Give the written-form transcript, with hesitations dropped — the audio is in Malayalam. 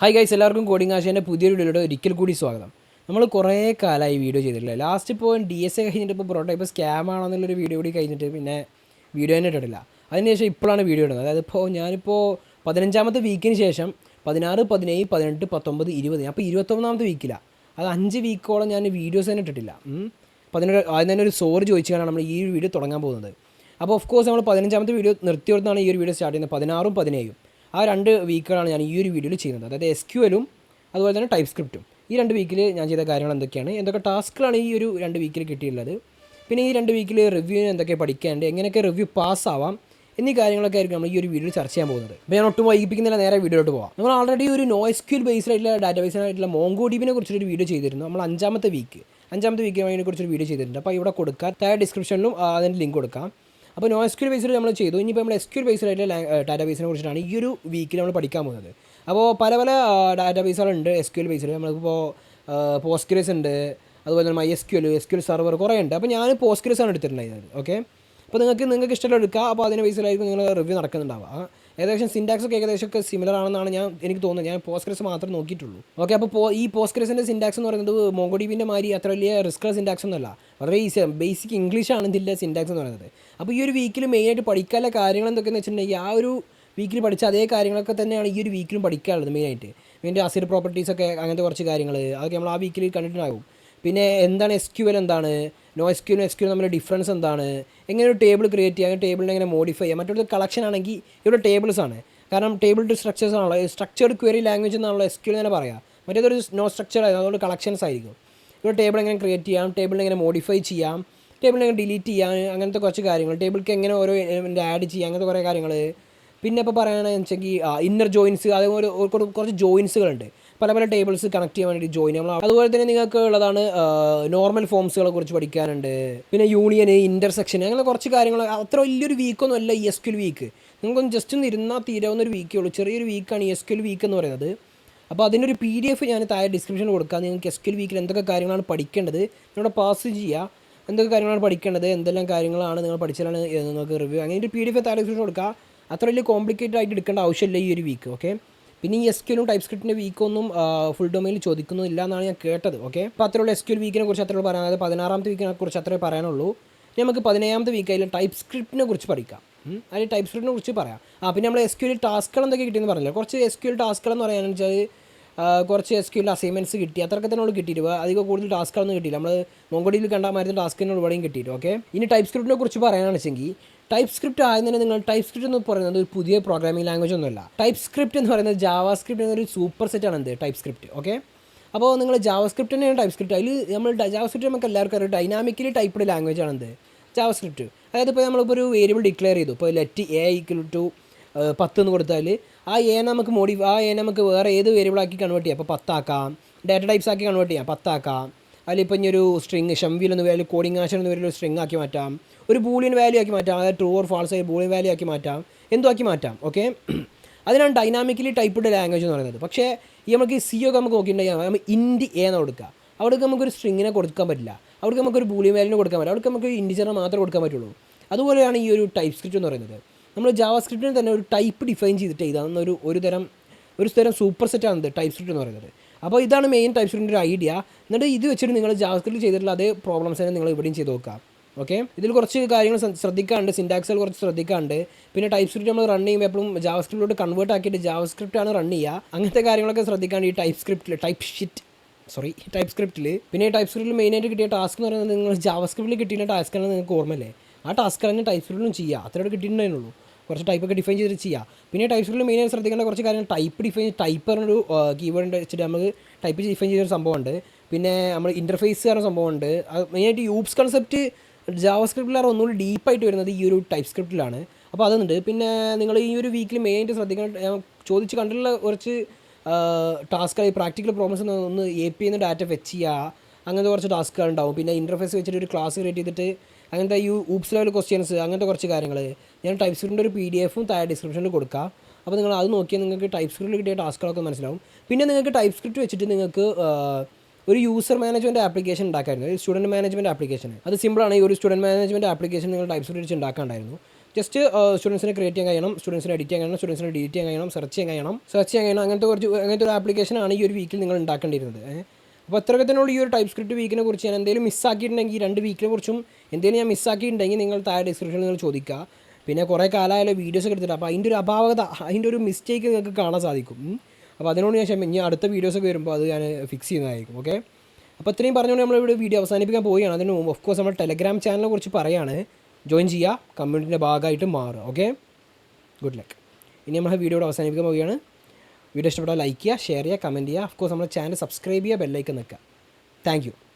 ഹായ് ഗൈസ്, എല്ലാവർക്കും കോഡിംഗ് ആശയൻ്റെ പുതിയൊരു വീഡിയോയുടെ ഒരിക്കൽ കൂടി സ്വാഗതം. നമ്മൾ കുറേ കാലമായി വീഡിയോ ചെയ്തിട്ടില്ല. ലാസ്റ്റ് ഇപ്പോൾ DSA കഴിഞ്ഞിട്ട് ഇപ്പോൾ പ്രോട്ടോടൈപ്പ് സ്കാം ആണെന്നുള്ളൊരു വീഡിയോ കൂടി കഴിഞ്ഞിട്ട് പിന്നെ വീഡിയോ തന്നെ ഇട്ടിട്ടില്ല. അതിനുശേഷം ഇപ്പോഴാണ് വീഡിയോ ഇടുന്നത്. അതായത് ഞാനിപ്പോൾ 15ാമത്തെ വീക്കിന് ശേഷം 16, 17, 18, 19, 20 അപ്പോൾ 21ാമത്തെ വീക്കിലാണ്. അത് 5 വീക്കോളം ഞാൻ വീഡിയോസ് തന്നെ ഇട്ടിട്ടില്ല. അപ്പോൾ ആദ്യം തന്നെ ഒരു സോറി ചോദിച്ചാണ് നമ്മൾ ഈ വീഡിയോ തുടങ്ങാൻ പോകുന്നത്. അപ്പോൾ ഓഫ് കോഴ്സ് നമ്മൾ 15ാമത്തെ വീഡിയോ നിർത്തിയെടുത്താണ് ഈ ഒരു വീഡിയോ സ്റ്റാർട്ട് ചെയ്യുന്നത്. 16ഉം 17ഉം ആ 2 വീക്കുകളാണ് ഞാൻ ഈ ഒരു വീഡിയോയിൽ ചെയ്യുന്നത്. അതായത് SQLഉം അതുപോലെ തന്നെ ടൈപ്പ് സ്ക്രിപ്റ്റും. ഈ 2 വീക്കിൽ ഞാൻ ചെയ്ത കാര്യങ്ങൾ എന്തൊക്കെയാണ്, എന്തൊക്കെ ടാസ്ക്കുകളാണ് ഈ ഒരു 2 വീക്കിൽ കിട്ടിയിട്ടുള്ളത്, പിന്നെ ഈ 2 വീക്കിൽ റിവ്യൂവിന് എന്തൊക്കെ പഠിക്കാനുണ്ട്, എങ്ങനെയൊക്കെ റിവ്യൂ പാസ്സാവാം എന്നീ കാര്യങ്ങളൊക്കെ ആയിരിക്കും നമ്മൾ ഈ ഒരു വീഡിയോയിൽ ചർച്ച ചെയ്യാൻ പോകുന്നത്. അപ്പോൾ ഞാൻ ഒട്ടും വൈകിപ്പിക്കുന്നില്ല, നേരെ വീഡിയോയിലോട്ട് പോകാം. നമ്മൾ ഓൾറെഡി ഒരു NoSQL ബേസ്ഡ് ആയിട്ടുള്ള ഡാറ്റാബേസിനായിട്ടുള്ള MongoDBനെ കുറിച്ചൊരു വീഡിയോ ചെയ്തിരുന്നു. നമ്മൾ 5ാമത്തെ വീക്ക് അതിനെക്കുറിച്ചൊരു വീഡിയോ ചെയ്തിട്ടുണ്ട്. അപ്പോൾ ഇവിടെ കൊടുക്കാം, താഴെ ഡിസ്ക്രിപ്ഷനിലും അതിൻ്റെ ലിങ്ക് കൊടുക്കാം. അപ്പോൾ NoSQL ബേസ്ഡ് നമ്മൾ ചെയ്തു. ഇനിയിപ്പോൾ നമ്മൾ SQL ബേസ്ഡ് ആയിട്ടുള്ള ഡാറ്റാബേസിനെ കുറിച്ചിട്ടാണ് ഈ ഒരു വീക്കിൽ നമ്മൾ പഠിക്കാൻ പോകുന്നത്. അപ്പോൾ പല ഡാറ്റാബേസുകളുണ്ട് SQL ബേസ്ഡ്. നമ്മളിപ്പോൾ പോസ്റ്റ്ഗ്രസ് ഉണ്ട്, അതുപോലെ തന്നെ MySQL സെർവർ കുറേ ഉണ്ട്. അപ്പോൾ ഞാൻ പോസ്റ്റ്ഗ്രസ് ആണ് എടുത്തിട്ടുണ്ടായിരുന്നത്. ഓക്കെ, അപ്പോൾ നിങ്ങൾക്ക് ഇഷ്ടമുള്ള എടുക്കുക. അപ്പോൾ അതിൻ്റെ ബേസിലായിരിക്കും നിങ്ങൾ റിവ്യൂ നടക്കുന്നുണ്ടാവുക. ഏകദേശം സിൻടാക്സ് ഒക്കെ ഏകദേശമൊക്കെ സിമിലർ ആണെന്നാണ് എനിക്ക് തോന്നുന്നത്. ഞാൻ പോസ്റ്റ്ഗ്രസ് മാത്രമേ നോക്കിയിട്ടുള്ളൂ. ഓക്കെ, അപ്പോൾ ഈ പോസ്റ്റ്ഗ്രസിൻ്റെ സിൻടാക്സ് എന്ന് പറയുന്നത് MongoDBൻ്റെ മാതിരി അത്ര വലിയ റിസ്ക്കുള്ള സിൻടാക്സ് ഒന്നുമല്ല, വളരെ ഈസിയാണ്. ബേസിക് ഇംഗ്ലീഷ് ആണ് ഇതിൻ്റെ സിൻടാക്സ് എന്ന് പറയുന്നത്. അപ്പോൾ ഈ ഒരു വീക്കിൽ മെയിനായിട്ട് പഠിക്കാനുള്ള കാര്യങ്ങൾ എന്തൊക്കെയെന്ന് വെച്ചിട്ടുണ്ടെങ്കിൽ ആ ഒരു വീക്കിൽ പഠിച്ച അതേ കാര്യങ്ങളൊക്കെ തന്നെയാണ് ഈ ഒരു വീക്കിലും പഠിക്കാനുള്ളത്. മെയിനായിട്ട് അസിഡ് പ്രോപ്പർട്ടീസൊക്കെ, അങ്ങനത്തെ കുറച്ച് കാര്യങ്ങൾ അതൊക്കെ നമ്മൾ ആ വീക്കിൽ കണ്ടിട്ടുണ്ടാകും. പിന്നെ എന്താണ് SQL, എന്താണ് NoSQL തമ്മിൽ ഡിഫറൻസ് എന്താണ്, എങ്ങനെ ഒരു ടേബിൾ ക്രിയേറ്റ് ചെയ്യാം, ടേബിളിനെ എങ്ങനെ മോഡിഫൈ ചെയ്യാം. മറ്റൊരു കളക്ഷൻ ആണെങ്കിൽ ഇവിടെ ടേബിൾസ് ആണ്. കാരണം ടേബിൾ ടു സ്ട്രക്ചേഴ്സ് ആണല്ലോ, സ്ട്രക്ചേർഡ് ക്വയറി ലാംഗ്വേജ് എന്നാണല്ലോ SQL തന്നെ പറയാം. മറ്റേതൊരു നോ സ്ട്രക്ചർ ആയിരുന്നു, അതുകൊണ്ട് കളക്ഷൻസ് ആയിരിക്കും. ഇവിടെ ടേബിൾ എങ്ങനെ ക്രിയേറ്റ് ചെയ്യാം, ടേബിളിനെ എങ്ങനെ മോഡിഫൈ ചെയ്യാം, ടേബിളിനെ എങ്ങനെ ഡിലീറ്റ് ചെയ്യാം, അങ്ങനത്തെ കുറച്ച് കാര്യങ്ങൾ, ടേബിൾക്ക് എങ്ങനെ ഓരോ എലിമെൻറ്റ് ആഡ് ചെയ്യാം, അങ്ങനത്തെ കുറേ കാര്യങ്ങൾ. പിന്നെ ഇപ്പോൾ പറയുകയാണെന്ന് വെച്ചെങ്കിൽ ഇന്നർ ജോയിൻസ്, അതേപോലെ കുറച്ച് ജോയിൻസുകളുണ്ട്. പല ടേബിൾസ് കണക്ട് ചെയ്യാൻ വേണ്ടി ജോയിൻ നമ്മൾ. അതുപോലെ തന്നെ നിങ്ങൾക്ക് ഉള്ളതാണ് നോർമൽ ഫോംസുകളെ കുറിച്ച് പഠിക്കാനുണ്ട്. പിന്നെ യൂണിയൻ, ഇൻ്റർസെക്ഷൻ, അങ്ങനെ കുറച്ച് കാര്യങ്ങൾ. അത്ര വലിയൊരു വീക്കൊന്നും അല്ല ഈ SQL വീക്ക്. നിങ്ങൾക്കൊന്ന് ജസ്റ്റ് ഒന്ന് ഇരുന്നാൽ തീരാവുന്ന ഒരു വീക്കേ ഉള്ളൂ. ചെറിയൊരു വീക്കാണ് ഈ SQL വീക്ക് എന്ന് പറയുന്നത്. അപ്പോൾ അതിനൊരു PDF ഞാൻ താഴെ ഡിസ്ക്രിപ്ഷനിൽ കൊടുക്കാം. നിങ്ങൾക്ക് SQL വീക്കിൽ എന്തൊക്കെ കാര്യങ്ങളാണ് പഠിക്കേണ്ടത് നിങ്ങളുടെ പാസ് ചെയ്യുക, എന്തൊക്കെ കാര്യങ്ങളാണ് പഠിക്കേണ്ടത്, എന്തെല്ലാം കാര്യങ്ങളാണ് നിങ്ങൾ പഠിച്ചാലാണ് നിങ്ങൾക്ക് റിവ്യൂ, അങ്ങനെ ഒരു PDF താഴെ ഡിസ്ക്രിപ്ഷൻ കൊടുക്കുക. അത്ര വലിയ കോംപ്ലിക്കേറ്റഡ് ആയിട്ട് എടുക്കേണ്ട ആവശ്യമില്ല ഈ ഒരു വീക്ക്. ഓക്കെ, പിന്നെ ഈ SQLും ടൈപ്പ് സ്ക്രിപ്റ്റിൻ്റെ വീക്കൊന്നും ഫുൾ ഡൊമൈനിൽ ചോദിക്കുന്നില്ല എന്നാണ് ഞാൻ കേട്ടത്. ഓക്കെ, അപ്പോൾ അത്രയുള്ള SQL വീക്കിനെ കുറിച്ച് അത്ര പറയാൻ, അതായത് 16ാമത്തെ വീക്കിനെ കുറിച്ച് അത്രേ പറയാനുള്ളൂ. ഇനി നമുക്ക് 17ാമത്തെ വീക്കായാലും ടൈപ്പ് സ്ക്രിപ്റ്റിനെ കുറിച്ച് പഠിക്കാം. അതിൽ ടൈപ്പ് സ്ക്രിപ്റ്റിനെ കുറിച്ച് പറയാം. പിന്നെ നമ്മൾ SQL ടാസ്കുകൾ എന്തൊക്കെ കിട്ടിയെന്ന് പറഞ്ഞില്ല. കുറച്ച് SQL ടാസ്കുകൾ എന്ന് പറയാമെന്ന് വെച്ചാൽ കുറച്ച് SQL അസൈൻമെൻറ്റ്സ് കിട്ടി, അത്രയൊക്കെ തന്നെ കിട്ടിയിട്ട് അധികം കൂടുതൽ ടാസ്കുകളൊന്നും കിട്ടിയില്ല. നമ്മൾ MongoDBയിൽ കണ്ടാൽ മാതിരി ടാസ്കിനോട് ഇവിടെയും കിട്ടിയിട്ട്. ഓക്കെ, ഇനി ടൈപ്പ് സ്ക്രിപ്റ്റിനെ കുറിച്ച് പറയാനാണെന്ന് വെച്ചെങ്കിൽ ടൈപ്പ് സ്ക്രിപ്റ്റ് ആദ്യം തന്നെ നിങ്ങൾ ടൈപ്പ് സ്ക്രിപ്റ്റ് എന്ന് പറയുന്നത് ഒരു പുതിയ പ്രോഗ്രാമിംഗ് ലാംഗ്വേജ് ഒന്നുമല്ല. ടൈപ്പ് സ്ക്രിപ്റ്റ് എന്ന് പറയുന്നത് ജാവാസ്ക്രിപ്റ്റ് എന്നൊരു സൂപ്പർ സെറ്റാണ് എന്ത് ടൈപ്പ് സ്ക്രിപ്റ്റ്. ഓക്കെ, അപ്പോൾ നിങ്ങൾ ജാവാസ്ക്രിപ്റ്റ് തന്നെയാണ് ടൈപ്പ് സ്ക്രിപ്റ്റ്. അതിൽ നമ്മൾ ജാവാസ്ക്രിപ്റ്റ് നമുക്ക് എല്ലാവർക്കും അറിയാം, ഡൈനാമിക്കലി ടൈപ്പ്ഡ് ലാംഗ്വേജ് ആണ് എന്ത് ജാവാസ്ക്രിപ്റ്റ്. അതായത് ഇപ്പോൾ നമ്മളിപ്പോൾ ഒരു വേരിയബിൾ ഡിക്ലെയർ ചെയ്തു, ഇപ്പോൾ ലെറ്റ് A = 10 എന്ന് കൊടുത്താൽ ആ നമുക്ക് വേറെ ഏത് വേരിയബിളാക്കി കൺവേർട്ട് ചെയ്യാം. ഇപ്പോൾ 10 ആക്കാം, ഡാറ്റ ടൈപ്സ് ആക്കി കൺവേർട്ട് ചെയ്യാം, 10 ആക്കാം. അതിലിപ്പോൾ ഇനി ഒരു സ്ട്രിങ് ഷംവിൽ എന്ന് പേരിൽ കോഡിംഗ് ആശയം എന്ന് പേരിൽ ഒരു സ്ട്രിങ് ആക്കി മാറ്റാം, ഒരു ബൂളിയൻ വാല്യൂ ആക്കി മാറ്റാം, അതായത് ട്രൂ ഓർ ഫാൾസ് ആയി ബൂളിയൻ വാല്യൂ ആക്കി മാറ്റാം, എന്തോ ആക്കി മാറ്റാം. ഓക്കെ, അതിനാണ് ഡൈനാമിക്കലി ടൈപ്പ്ഡ് ലാംഗ്വേജ് എന്ന് പറയുന്നത്. പക്ഷേ ഈ നമുക്ക് C ഒക്കെ നമുക്ക് നോക്കിയിട്ടുണ്ടെങ്കിൽ നമ്മൾ int A എന്ന് കൊടുക്കുക. അവിടേക്ക് നമുക്കൊരു സ്ട്രിങ്ങിനെ കൊടുക്കാൻ പറ്റില്ല, അവിടേക്ക് നമുക്കൊരു ബൂളിയൻ വാല്യൂനെ കൊടുക്കാൻ പറ്റില്ല, അവിടേക്ക് നമുക്ക് ഇൻറ്റിജറിനെ മാത്രമേ കൊടുക്കാൻ പറ്റുള്ളൂ. അതുപോലെയാണ് ഈ ഒരു ടൈപ്പ് സ്ക്രിപ്റ്റ് എന്ന് പറയുന്നത്. നമ്മൾ ജാവാസ്ക്രിപ്റ്റിന് തന്നെ ഒരു ടൈപ്പ് ഡിഫൈൻ ചെയ്തിട്ട് ഇതാണ് ഒരു തരം സൂപ്പർ സെറ്റാണ് ടൈപ്പ് സ്ക്രിപ്റ്റ് എന്ന് പറയുന്നത്. അപ്പോൾ ഇതാണ് മെയിൻ ടൈപ്പ് സ്ക്രിപ്റ്റിൻ്റെ ഒരു ഐഡിയ. എന്നിട്ട് ഇത് വെച്ചിട്ട് നിങ്ങൾ ജാവാസ്ക്രിപ്റ്റ് ചെയ്തിട്ടുള്ള അതേ പ്രോബ്ലംസ് തന്നെ നിങ്ങൾ ഇവിടെയും ചെയ്ത് നോക്കാം. ഓക്കെ, ഇതിൽ കുറച്ച് കാര്യങ്ങൾ ശ്രദ്ധിക്കാണ്ട്, സിൻടാക്സുകൾ കുറച്ച് ശ്രദ്ധിക്കാണ്ട്. പിന്നെ ടൈപ്പ് സ്ക്രിപ്റ്റ് നമ്മൾ റൺ ചെയ്യുമ്പോൾ എപ്പോഴും ജാവാസ്ക്രിപ്റ്റിലോട്ട് കൺവേർട്ട് ആക്കിയിട്ട് ജാവാസ്ക്രിപ്റ്റാണ് റൺ ചെയ്യുക. അങ്ങനത്തെ കാര്യങ്ങളൊക്കെ ശ്രദ്ധിക്കാണ്ട് ഈ ടൈപ്പ് സ്ക്രിപ്റ്റിൽ ടൈപ്പ് സ്ക്രിപ്റ്റിൽ. പിന്നെ ഈ ടൈപ്പ് സ്ക്രിപ്റ്റിൽ മെയിനായിട്ട് കിട്ടിയ ടാസ്ക് എന്ന് പറയുന്നത് നിങ്ങൾ ജാവാസ്ക്രിപ്റ്റിൽ കിട്ടിയ ടാസ്ക്കാണ് നിങ്ങൾക്ക് ഓർമ്മയില്ലേ, ആ ടാസ്ക് തന്നെ ടൈപ്പ് സ്ക്രിപ്റ്റിലും ചെയ്യുക. അത്രയോടെ കിട്ടിയിട്ടുണ്ടായിരുന്നുള്ളൂ, കുറച്ച് ടൈപ്പൊക്കെ ഡിഫൈൻ ചെയ്തിട്ട് ചെയ്യുക. പിന്നെ ടൈപ്പ് സ്ക്രിപ്റ്റിൽ മെയിനായിട്ട് ശ്രദ്ധിക്കേണ്ട കുറച്ച് കാര്യങ്ങൾ ടൈപ്പ് പറഞ്ഞൊരു കീവേഡ് വെച്ചിട്ട് നമുക്ക് ടൈപ്പ് ഡിഫൈൻ ചെയ്തൊരു സംഭവമുണ്ട്. പിന്നെ നമ്മൾ ഇൻ്റർഫേസ് പറഞ്ഞ സംഭവമുണ്ട്. അത് മെയിനായിട്ട് യൂപ്സ് കൺസെപ്റ്റ് ജാവാസ്ക്രിപ്റ്റിലാണ് ഒന്നുകൂടി ഡീപ്പായിട്ട് വരുന്നത് ഈ ഒരു ടൈപ്പ് സ്ക്രിപ്റ്റിലാണ്. അപ്പോൾ അതുണ്ട്. പിന്നെ നിങ്ങൾ ഈ ഒരു വീക്കിൽ മെയിനായിട്ട് ശ്രദ്ധിക്കേണ്ട ചോദിച്ച് കണ്ടിട്ടുള്ള കുറച്ച് ടാസ്കുകൾ, പ്രാക്ടിക്കൽ പ്രോബ്ലംസ് ഒന്ന് API നിന്ന് ഡാറ്റ ഫെച്ച് ചെയ്യുക, അങ്ങനത്തെ കുറച്ച് ടാസ്കുകൾ ഉണ്ടാവും. പിന്നെ ഇൻ്റർഫേസ് വെച്ചിട്ട് ഒരു ക്ലാസ് ക്രിയേറ്റ് ചെയ്തിട്ട് അങ്ങനത്തെ ഊപ്സ് ലെവൽ ക്വസ്റ്റ്യൻസ്, അങ്ങനത്തെ കുറച്ച് കാര്യങ്ങൾ ഞാൻ ടൈപ്പ് സ്ക്രിപ്റ്റിൻ്റെ ഒരു PDF താഴെ ഡിസ്ക്രിപ്ഷനിൽ കൊടുക്കുക. അപ്പോൾ നിങ്ങൾ അത് നോക്കിയാൽ നിങ്ങൾക്ക് ടൈപ്പ് സ്ക്രിപ്റ്റിൽ കിട്ടിയ ടാസ്കുകളൊക്കെ മനസ്സിലാവും. പിന്നെ നിങ്ങൾക്ക് ടൈപ്പ് സ്ക്രിപ്റ്റ് വെച്ചിട്ട് നിങ്ങൾക്ക് ഒരു യൂസർ മാനേജ്മെൻറ്റ് ആപ്ലിക്കേഷൻ ഉണ്ടാക്കാമായിരുന്നു, ഒരു സ്റ്റുഡൻറ്റ് മാനേജ്മെൻറ്റ് ആപ്ലിക്കേഷൻ. അത് സിമ്പിളാണ്. ഈ ഒരു സ്റ്റുഡൻറ്റ് മാനേജ്മെൻറ്റ് ആപ്ലിക്കേഷൻ നിങ്ങൾ ടൈപ്പ് സ്ക്രിപ്റ്റ് വെച്ച് ഉണ്ടാക്കാണ്ടായിരുന്നു. ജസ്റ്റ് സ്റ്റുഡൻസിനെ ക്രിയേറ്റ് ചെയ്യാൻ കഴിയണം, സ്റ്റുഡൻസിനെ എഡിറ്റ് ചെയ്യാൻ കഴിയണം, സ്റ്റുഡൻസിനെ ഡിലീറ്റ് ചെയ്യാൻ കഴിയണം, സെർച്ച് ചെയ്യാൻ കഴിയണം, അങ്ങനത്തെ ഒരു ആപ്ലിക്കേഷനാണ് ഈ ഒരു വീക്കിൽ നിങ്ങൾ ഉണ്ടാക്കേണ്ടിയിരുന്നത്. അപ്പോൾ അത്രയൊക്കെ തന്നെയുള്ള ഈ ഒരു ടൈപ്പ് സ്ക്രിപ്റ്റ് വീക്കിനെ കുറിച്ച്. ഞാൻ എന്തെങ്കിലും മിസ്സാക്കിയിട്ടുണ്ടെങ്കിൽ 2 വീക്കിനെ കുറിച്ചും എന്തെങ്കിലും ഞാൻ മിസ്സാക്കിയിട്ടുണ്ടെങ്കിൽ നിങ്ങൾ താഴെ ഡിസ്ക്രിപ്ഷനിൽ നിങ്ങൾ ചോദിക്കുക. പിന്നെ കുറേ കാലമായാലും വീഡിയോസൊക്കെ എടുത്തിട്ട് അപ്പോൾ അതിൻ്റെ ഒരു അപാകത, അതിൻ്റെ ഒരു മിസ്റ്റേക്ക് നിങ്ങൾക്ക് കാണാൻ സാധിക്കും. അപ്പോൾ അതിനോട് ഞാൻ ഇനി അടുത്ത വീഡിയോസൊക്കെ വരുമ്പോൾ അത് ഞാൻ ഫിക്സ് ചെയ്യുന്നതായിരിക്കും. ഓക്കെ, അപ്പോൾ ഇത്രയും പറഞ്ഞുകൊണ്ട് നമ്മളിവിടെ വീഡിയോ അവസാനിപ്പിക്കാൻ പോവുകയാണ്. അതിന് ഓഫ് കോഴ്സ് നമ്മൾ ടെലഗ്രാം ചാനലിനെ കുറിച്ച് പറയുകയാണ്. ജോയിൻ ചെയ്യുക, കമ്മ്യൂണിറ്റിൻ്റെ ഭാഗമായിട്ട് മാറുക. Okay, good luck. ഇനി നമ്മൾ വീഡിയോ അവസാനിപ്പിക്കാൻ പോവുകയാണ്. വീഡിയോ ഇഷ്ടപ്പെട്ടാൽ ലൈക്ക് ചെയ്യുക, ഷെയർ ചെയ്യുക, കമൻറ്റ് ചെയ്യുക. ഓഫ് കോഴ്സ് നമ്മുടെ ചാനൽ സബ്സ്ക്രൈബ് ചെയ്യുക, ബെല്ലൈക്കൻ നിൽക്കുക. Thank you.